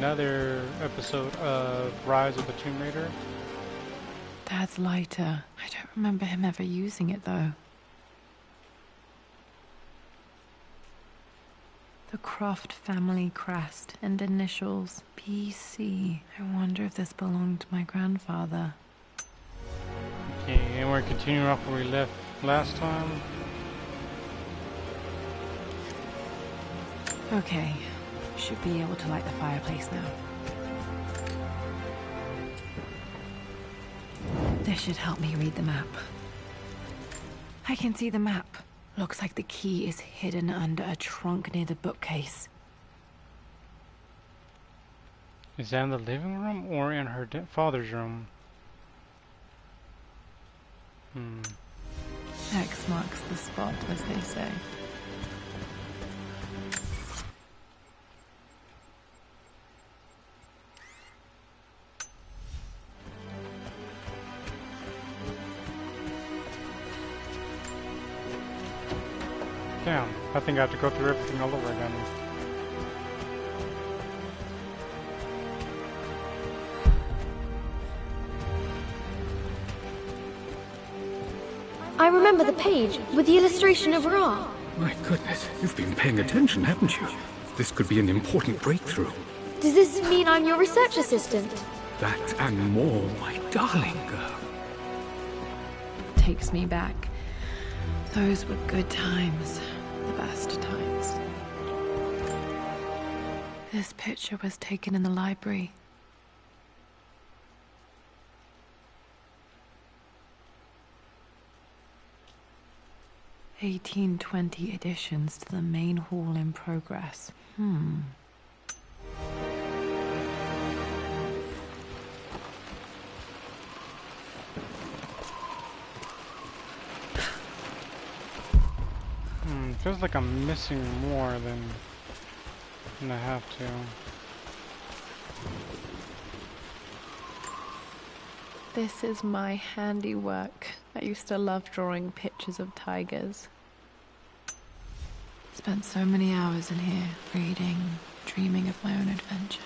another episode of Rise of the Tomb Raider. Dad's lighter. I don't remember him ever using it, though. The Croft family crest and initials PC. I wonder if this belonged to my grandfather. Okay, and we're continuing off where we left last time. Okay, should be able to light the fireplace now. This should help me read the map. I can see the map. Looks like the key is hidden under a trunk near the bookcase. Is that in the living room or in her father's room? X marks the spot, as they say. Damn, I think I have to go through everything all over again. I remember the page with the illustration of Ra. My goodness, you've been paying attention, haven't you? This could be an important breakthrough. Does this mean I'm your research assistant? That and more, my darling girl. Takes me back. Those were good times. The best times. This picture was taken in the library. (1820) additions to the main hall in progress. Feels like I'm missing more than I have to. This is my handiwork. I used to love drawing pictures of tigers. Spent so many hours in here, reading, dreaming of my own adventures.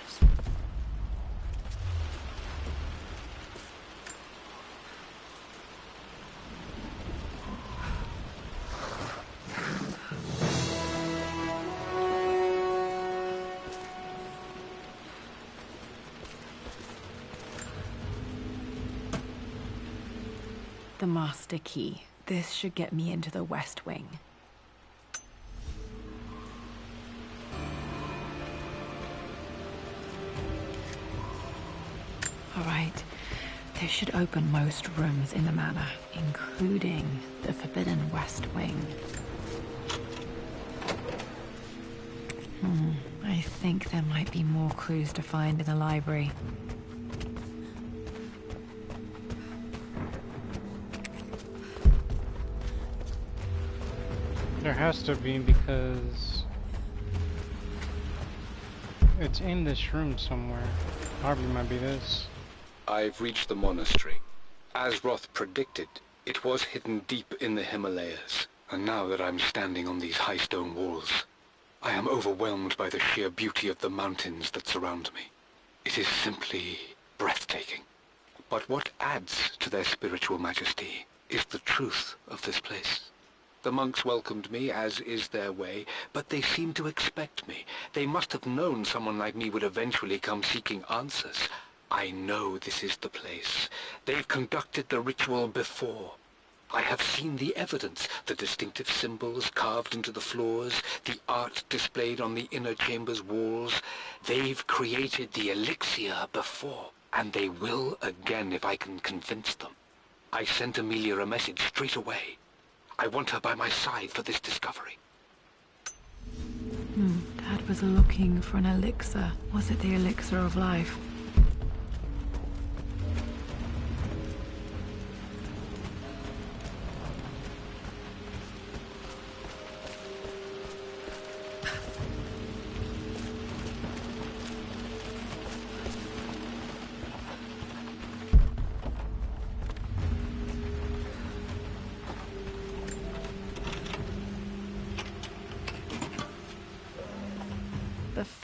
The master key. This should get me into the West Wing. All right. This should open most rooms in the manor, including the forbidden West Wing. I think there might be more clues to find in the library. There has to be, because it's in this room somewhere. Probably might be this. I've reached the monastery. As Roth predicted, it was hidden deep in the Himalayas. And now that I'm standing on these high stone walls, I am overwhelmed by the sheer beauty of the mountains that surround me. It is simply breathtaking. But what adds to their spiritual majesty is the truth of this place. The monks welcomed me, as is their way, but they seemed to expect me. They must have known someone like me would eventually come seeking answers. I know this is the place. They've conducted the ritual before. I have seen the evidence, the distinctive symbols carved into the floors, the art displayed on the inner chamber's walls. They've created the elixir before, and they will again if I can convince them. I sent Amelia a message straight away. I want her by my side for this discovery. Dad was looking for an elixir. Was it the elixir of life?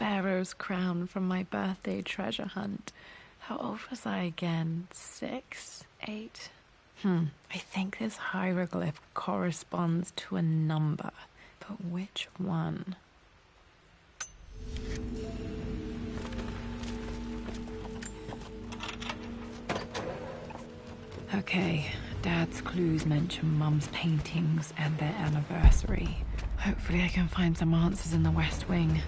pharaoh's crown from my birthday treasure hunt. How old was I again? 6? 8? I think this hieroglyph corresponds to a number, but which one? Okay, Dad's clues mention Mum's paintings and their anniversary. Hopefully I can find some answers in the West Wing.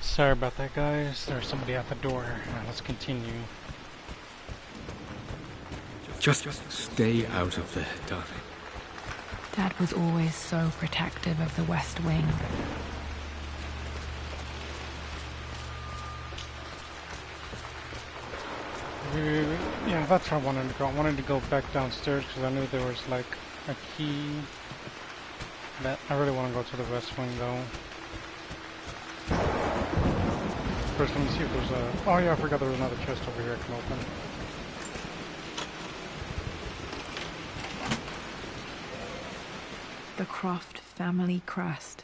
Sorry about that, guys. There's somebody at the door. Now let's continue. Just stay out of there, darling. Dad was always so protective of the West Wing. Yeah, that's where I wanted to go. I wanted to go back downstairs because I knew there was like a key. That I really want to go to the West Wing though. First, let me see if there's a... Oh yeah, I forgot there was another chest over here I can open. The Croft family crest.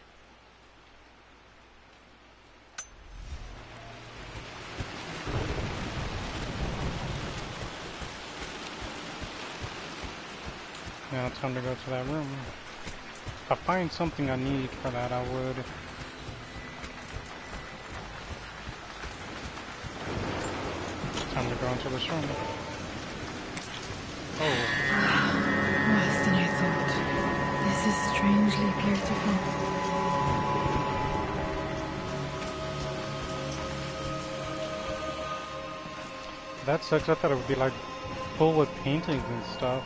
Now it's time to go to that room. If I find something I need for that, I would. Time to go into this room. Oh. Worse than I thought. This is strangely beautiful. That sucks. I thought it would be like full with paintings and stuff.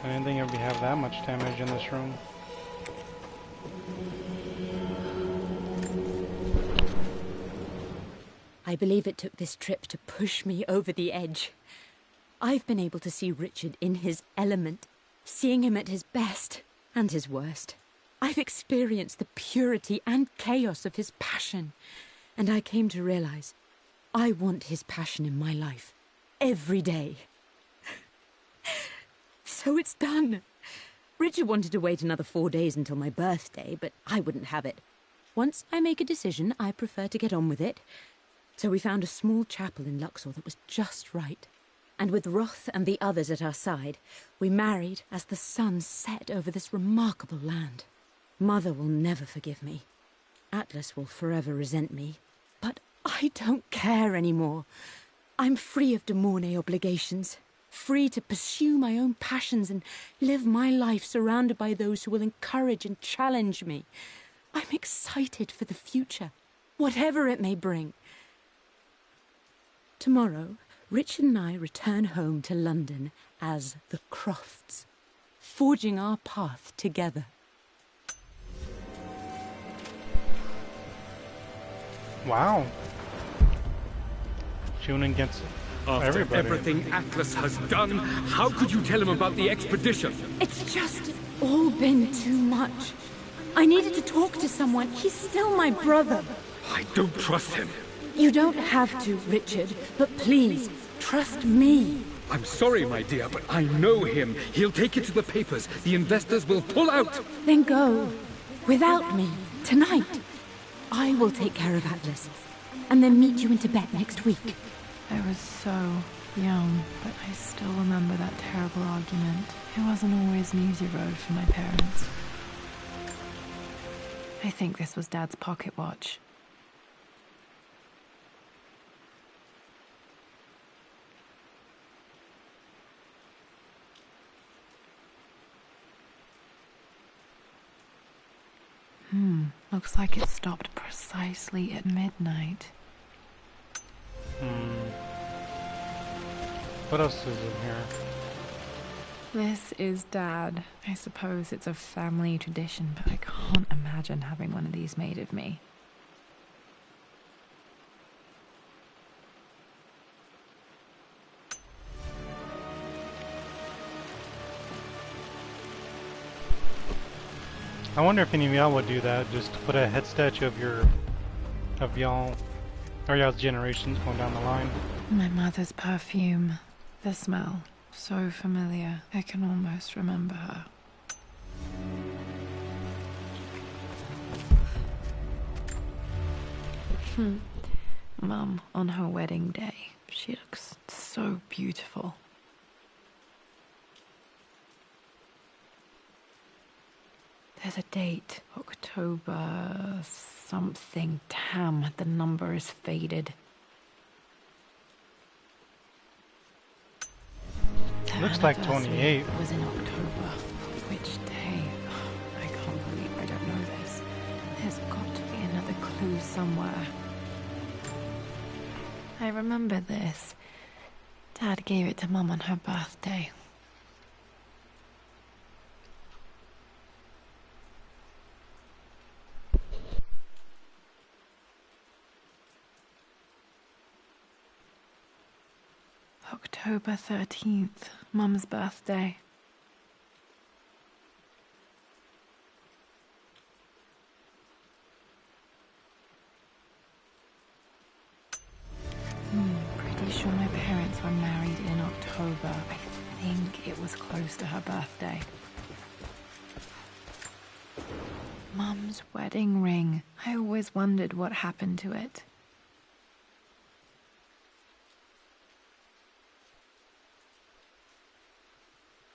I didn't think it would have that much damage in this room. I believe it took this trip to push me over the edge. I've been able to see Richard in his element seeing him at his best and his worst. I've experienced the purity and chaos of his passion, and I came to realize I want his passion in my life every day. So it's done. Richard wanted to wait another 4 days until my birthday, but I wouldn't have it. Once I make a decision, I prefer to get on with it. So we found a small chapel in Luxor that was just right. And with Roth and the others at our side, we married as the sun set over this remarkable land. Mother will never forgive me. Atlas will forever resent me. But I don't care anymore. I'm free of de Mornay obligations. Free to pursue my own passions and live my life surrounded by those who will encourage and challenge me. I'm excited for the future, whatever it may bring. Tomorrow, Richard and I return home to London as the Crofts, forging our path together. Wow. Tuning against After everybody. everything Atlas has done, how could you tell him about the expedition? It's just all been too much. I needed to talk to someone. He's still my brother. I don't trust him. You don't have to, Richard, but please, trust me. I'm sorry, my dear, but I know him. He'll take it to the papers. The investors will pull out. Then go. Without me. Tonight. I will take care of Atlas. And then meet you in Tibet next week. I was so young, but I still remember that terrible argument. It wasn't always an easy road for my parents. I think this was Dad's pocket watch. Looks like it stopped precisely at midnight. What else is in here? This is Dad. I suppose it's a family tradition, but I can't imagine having one of these made of me. I wonder if any of y'all would do that, just to put a head statue of y'all, or y'all's generations going down the line. My mother's perfume. The smell. So familiar. I can almost remember her. Mum, on her wedding day. She looks so beautiful. There's a date. October something. Damn, the number is faded. The Looks like anniversary 28. was in October. Which day? I can't believe I don't know this. There's got to be another clue somewhere. I remember this. Dad gave it to Mum on her birthday. October 13th, Mum's birthday. Pretty sure my parents were married in October. I think it was close to her birthday. Mum's wedding ring. I always wondered what happened to it.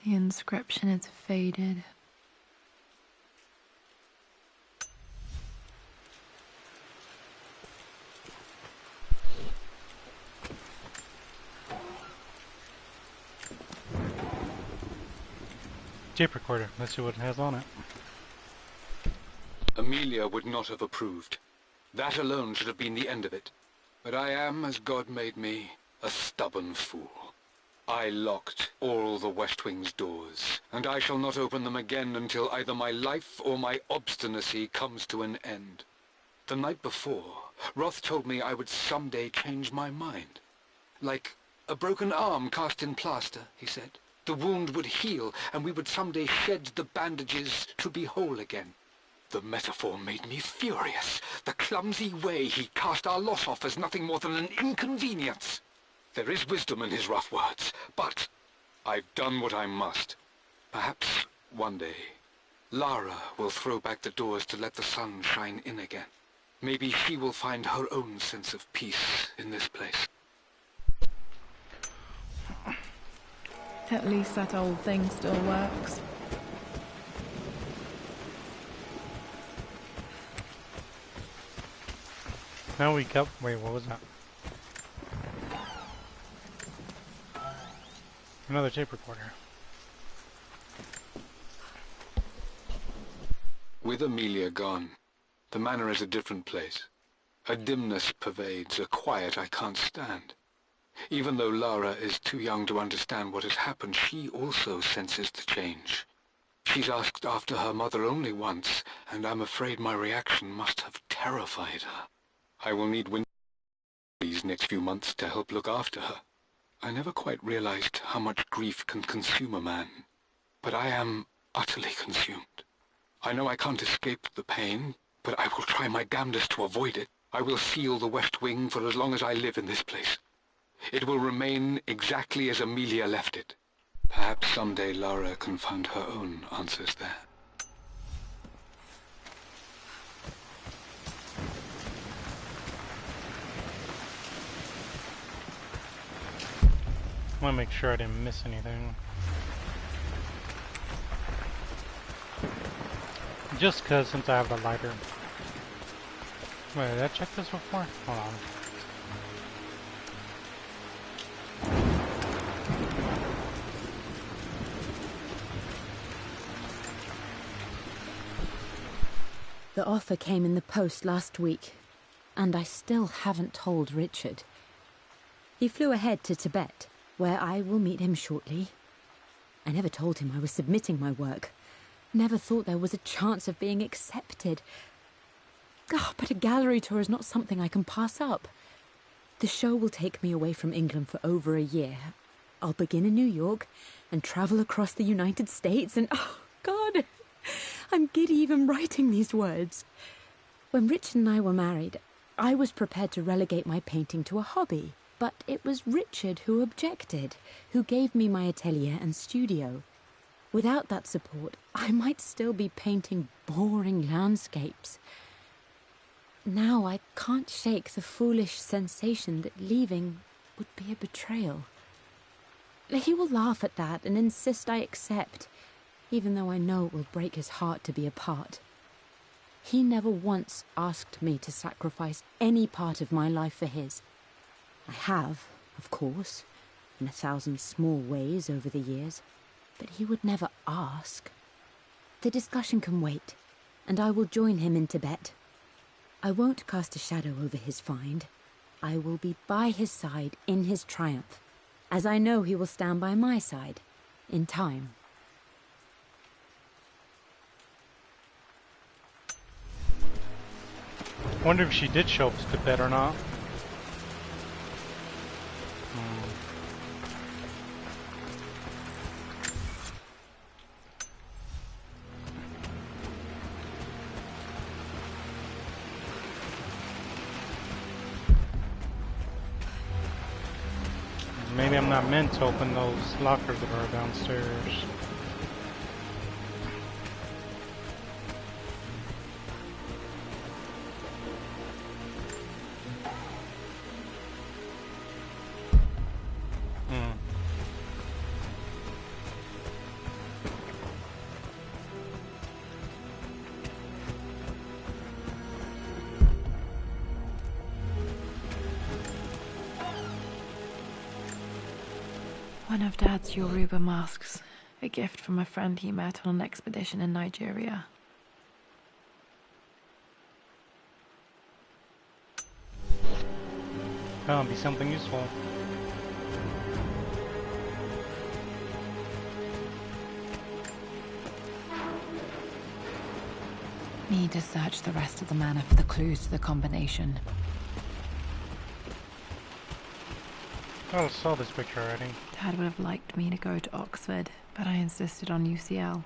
The inscription is faded. Tape recorder. Let's see what it has on it. Amelia would not have approved. That alone should have been the end of it. But I am, as God made me, a stubborn fool. I locked all the West Wing's doors, and I shall not open them again until either my life or my obstinacy comes to an end. The night before, Roth told me I would someday change my mind. Like a broken arm cast in plaster, he said. The wound would heal, and we would someday shed the bandages to be whole again. The metaphor made me furious. The clumsy way he cast our loss off as nothing more than an inconvenience. There is wisdom in his rough words, but I've done what I must. Perhaps one day, Lara will throw back the doors to let the sun shine in again. Maybe she will find her own sense of peace in this place. At least that old thing still works. Now we got... Wait, what was that? Another tape recorder. With Amelia gone, the manor is a different place. A dimness pervades, a quiet I can't stand. Even though Lara is too young to understand what has happened, she also senses the change. She's asked after her mother only once, and I'm afraid my reaction must have terrified her. I will need these next few months to help look after her. I never quite realized how much grief can consume a man, but I am utterly consumed. I know I can't escape the pain, but I will try my damnedest to avoid it. I will seal the West Wing for as long as I live in this place. It will remain exactly as Amelia left it. Perhaps someday Lara can find her own answers there. I want to make sure I didn't miss anything. Just cause since I have the lighter. Wait, did I check this before? Hold on. The offer came in the post last week, and I still haven't told Richard. He flew ahead to Tibet, where I will meet him shortly. I never told him I was submitting my work. Never thought there was a chance of being accepted. Oh, but a gallery tour is not something I can pass up. The show will take me away from England for over a year. I'll begin in New York and travel across the United States and... oh, God! I'm giddy even writing these words. When Richard and I were married, I was prepared to relegate my painting to a hobby. But it was Richard who objected, who gave me my atelier and studio. Without that support, I might still be painting boring landscapes. Now I can't shake the foolish sensation that leaving would be a betrayal. He will laugh at that and insist I accept, even though I know it will break his heart to be apart. He never once asked me to sacrifice any part of my life for his. I have, of course, in 1,000 small ways over the years, but he would never ask. The discussion can wait, and I will join him in Tibet. I won't cast a shadow over his find. I will be by his side in his triumph, as I know he will stand by my side, in time. Wonder if she did show up to Tibet or not. Maybe I'm not meant to open those lockers that are downstairs. One of Dad's Yoruba masks, a gift from a friend he met on an expedition in Nigeria. That'll be something useful. Need to search the rest of the manor for the clues to the combination. I saw this picture already. Dad would have liked me to go to Oxford, but I insisted on UCL.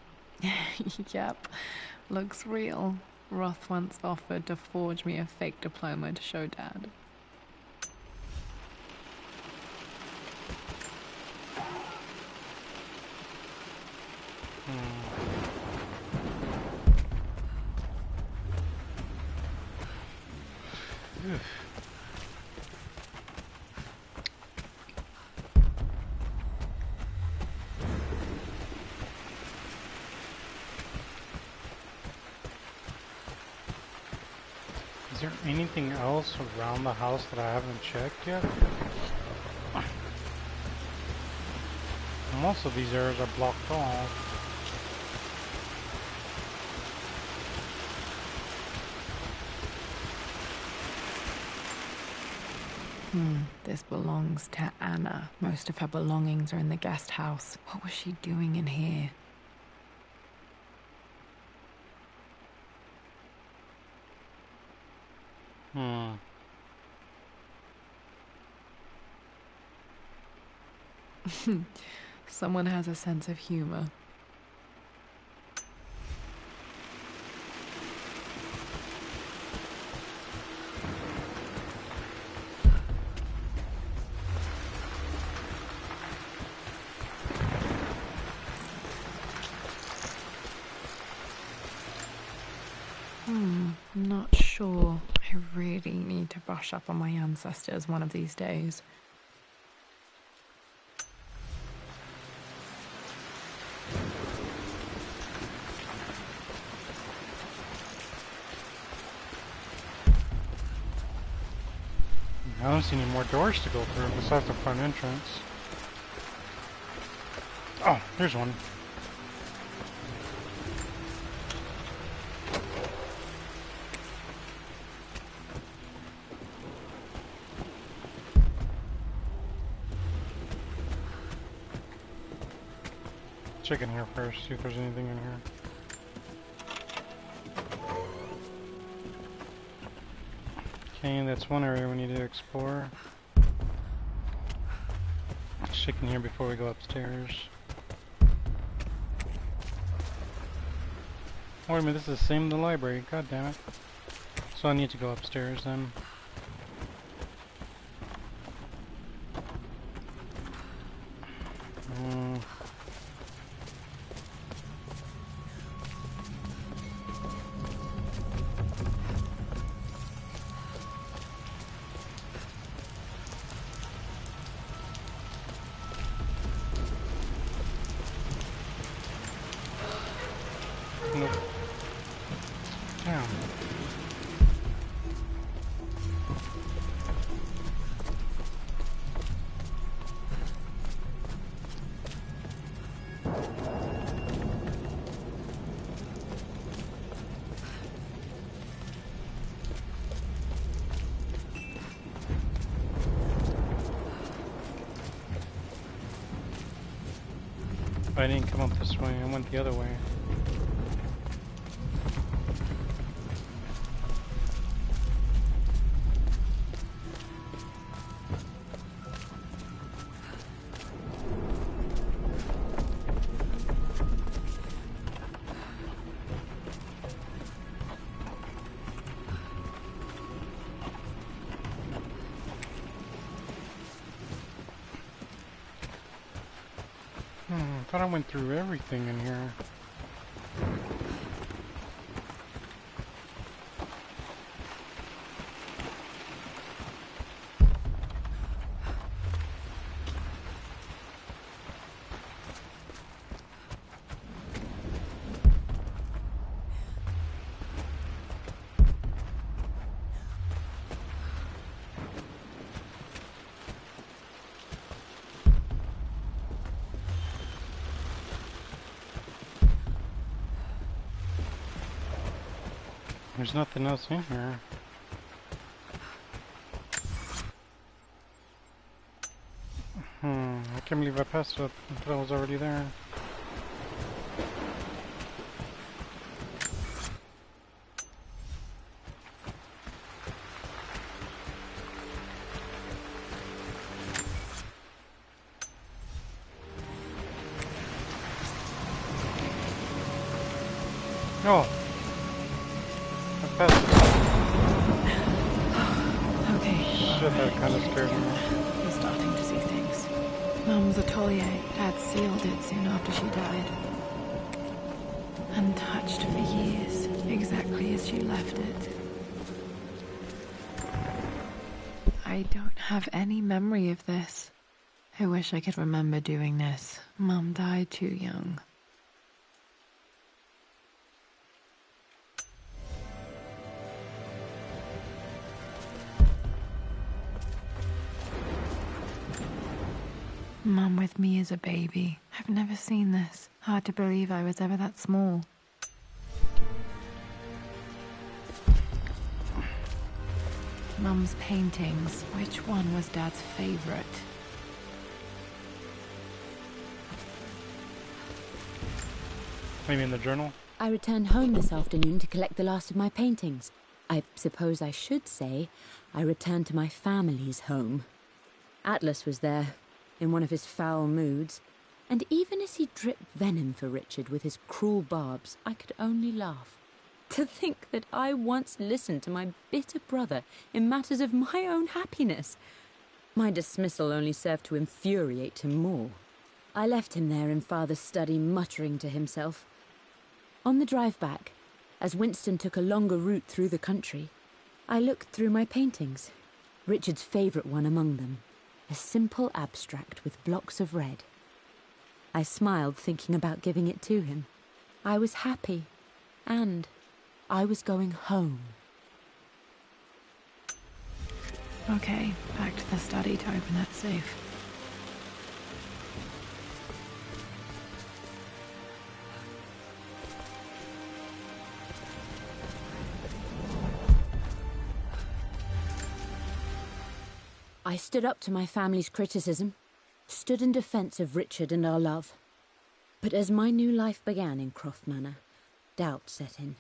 Yep, looks real. Roth once offered to forge me a fake diploma to show Dad. Is there anything else around the house that I haven't checked yet? Most of these areas are blocked off. This belongs to Anna. Most of her belongings are in the guest house. What was she doing in here? Someone has a sense of humor. Not sure. I really need to brush up on my ancestors one of these days. I don't see any more doors to go through besides the front entrance. Oh, here's one. Check in here first, see if there's anything in here. Okay, that's one area we need to explore. Check in here before we go upstairs. Oh, wait a minute, this is the same as the library. God damn it. So I need to go upstairs then. Nope. Damn. I didn't come up this way, I went the other way. I thought I went through everything in here. There's nothing else in here. I can't believe I passed it. I thought I was already there. Oh. I passed. Okay. Shit, that kind of scared me. I'm starting to see things. Mum's atelier. Dad sealed it soon after she died. Untouched for years, exactly as she left it. I don't have any memory of this. I wish I could remember doing this. Mum died too young. Mum with me as a baby. I've never seen this. Hard to believe I was ever that small. Mum's paintings. Which one was Dad's favorite? You mean the journal? I returned home this afternoon to collect the last of my paintings. I suppose I should say I returned to my family's home. Atlas was there, in one of his foul moods, and even as he dripped venom for Richard with his cruel barbs, I could only laugh. To think that I once listened to my bitter brother in matters of my own happiness. My dismissal only served to infuriate him more. I left him there in Father's study, muttering to himself. On the drive back, as Winston took a longer route through the country, I looked through my paintings, Richard's favourite one among them, a simple abstract with blocks of red. I smiled, thinking about giving it to him. I was happy, and I was going home. Okay, back to the study to open that safe. I stood up to my family's criticism, stood in defence of Richard and our love. But as my new life began in Croft Manor, doubt set in.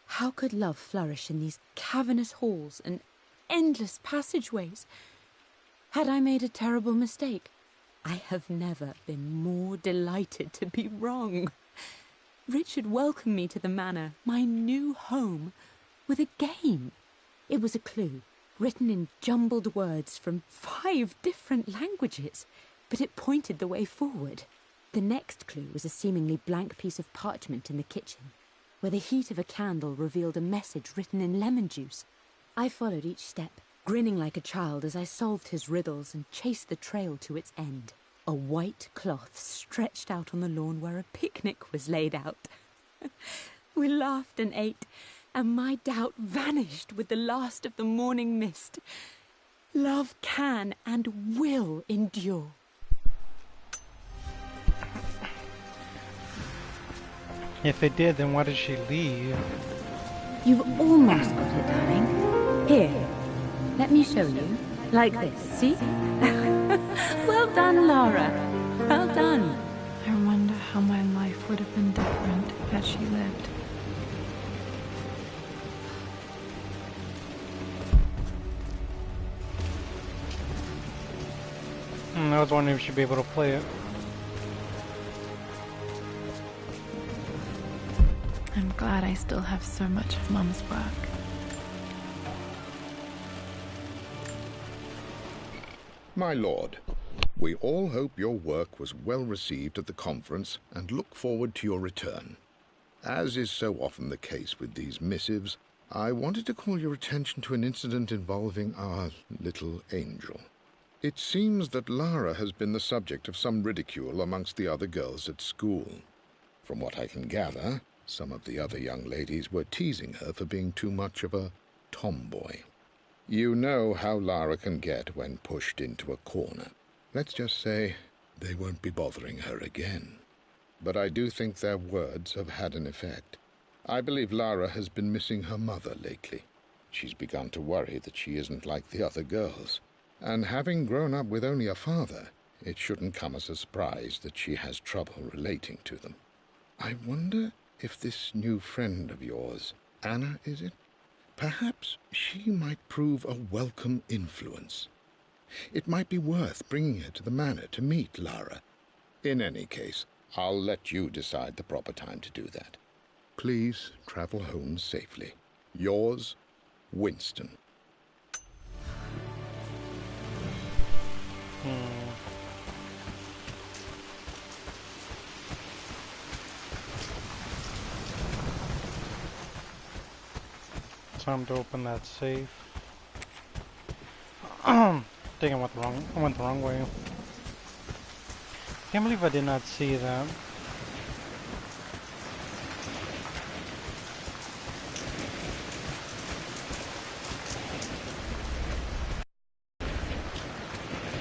How could love flourish in these cavernous halls and endless passageways? Had I made a terrible mistake? I have never been more delighted to be wrong. Richard welcomed me to the manor, my new home, with a game. It was a clue, written in jumbled words from 5 different languages, but it pointed the way forward. The next clue was a seemingly blank piece of parchment in the kitchen, where the heat of a candle revealed a message written in lemon juice. I followed each step, grinning like a child as I solved his riddles and chased the trail to its end. A white cloth stretched out on the lawn where a picnic was laid out. We laughed and ate, and my doubt vanished with the last of the morning mist. Love can and will endure. If it did, then why did she leave? You've almost got it, darling. Here, let me show you. Like this, see? Well done, Lara. Well done. I wonder how my life would have been different had she lived. I was wondering if she'd be able to play it. I'm glad I still have so much of Mum's work. My lord, we all hope your work was well received at the conference and look forward to your return. As is so often the case with these missives, I wanted to call your attention to an incident involving our little angel. It seems that Lara has been the subject of some ridicule amongst the other girls at school. From what I can gather, some of the other young ladies were teasing her for being too much of a tomboy. You know how Lara can get when pushed into a corner. Let's just say they won't be bothering her again. But I do think their words have had an effect. I believe Lara has been missing her mother lately. She's begun to worry that she isn't like the other girls. And having grown up with only a father, it shouldn't come as a surprise that she has trouble relating to them. I wonder if this new friend of yours, Anna, is it? Perhaps she might prove a welcome influence. It might be worth bringing her to the manor to meet Lara. In any case, I'll let you decide the proper time to do that. Please travel home safely. Yours, Winston. Time to open that safe. Think I went the wrong way. Can't believe I did not see that.